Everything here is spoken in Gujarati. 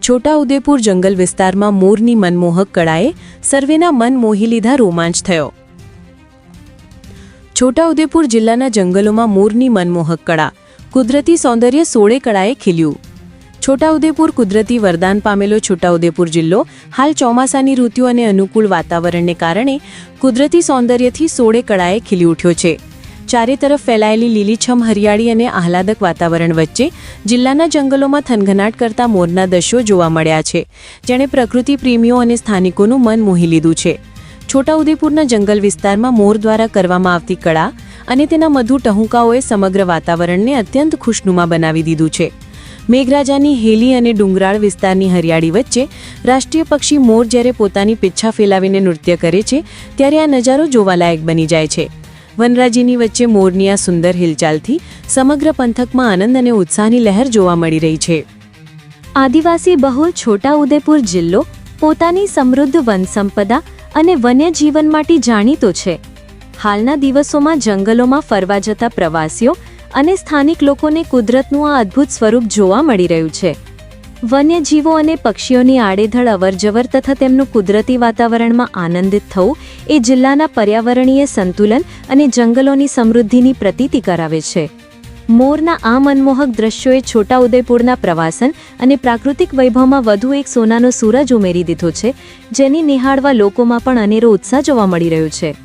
છોટાઉદેપુર જંગલ વિસ્તારમાં મોરની મનમોહક કળાએ સર્વેના મન મોહી લીધા રોમાંચ થયો। છોટાઉદેપુર જિલ્લાના જંગલોમાં મોરની મનમોહક કળા, કુદરતી સૌંદર્ય 16 કળાએ ખીલ્યું। છોટાઉદેપુર કુદરતી વરદાન પામેલો છોટાઉદેપુર જિલ્લો હાલ ચોમાસાની ઋતુ અને અનુકૂળ વાતાવરણને કારણે કુદરતી સૌંદર્યથી 16 કળાએ ખીલી ઉઠ્યો છે। ચારે તરફ ફેલાયેલી લીલીછમ હરિયાળી અને આહલાદક વાતાવરણ વચ્ચે જિલ્લાના જંગલોમાં થનગનાટ કરતા મોરના દૃશ્યો જોવા મળ્યા છે, જેણે પ્રકૃતિ પ્રેમીઓ અને સ્થાનિકોનું મન મોહી લીધું છે। છોટાઉદેપુરના જંગલ વિસ્તારમાં મોર દ્વારા કરવામાં આવતી કળા અને તેના મધુર ટહુકાઓએ સમગ્ર વાતાવરણને અત્યંત ખુશનુમા બનાવી દીધું છે। મેઘરાજાની હેલી અને ડુંગરાળ વિસ્તારની હરિયાળી વચ્ચે રાષ્ટ્રીય પક્ષી મોર જ્યારે પોતાની પીંછા ફેલાવીને નૃત્ય કરે છે, ત્યારે આ નજારો જોવાલાયક બની જાય છે। વનરાજીની વચ્ચે મોરની આ સુંદર હિલચાલથી સમગ્ર પંથકમાં આનંદ અને ઉત્સાહની લહેર જોવા મળી રહી છે। આદિવાસી બહુલ છોટાઉદેપુર જિલ્લો પોતાની સમૃદ્ધ વનસંપદા અને વન્યજીવન માટે જાણીતો છે। હાલના દિવસોમાં જંગલોમાં ફરવા જતા પ્રવાસીઓ અને સ્થાનિક લોકોને કુદરતનું આ અદ્ભુત સ્વરૂપ જોવા મળી રહ્યું છે। વન્યજીવો અને પક્ષીઓની આડેધડ અવરજવર તથા તેમનું કુદરતી વાતાવરણમાં આનંદિત થવું એ જિલ્લાના પર્યાવરણીય સંતુલન અને જંગલોની સમૃદ્ધિની પ્રતીતિ કરાવે છે। મોરના આ મનમોહક દ્રશ્યોએ છોટાઉદેપુરના પ્રવાસન અને પ્રાકૃતિક વૈભવમાં વધુ એક સોનાનો સૂરજ ઉમેરી દીધો છે, જેની નિહાળવા લોકોમાં પણ અનેરો ઉત્સાહ જોવા મળી રહ્યો છે।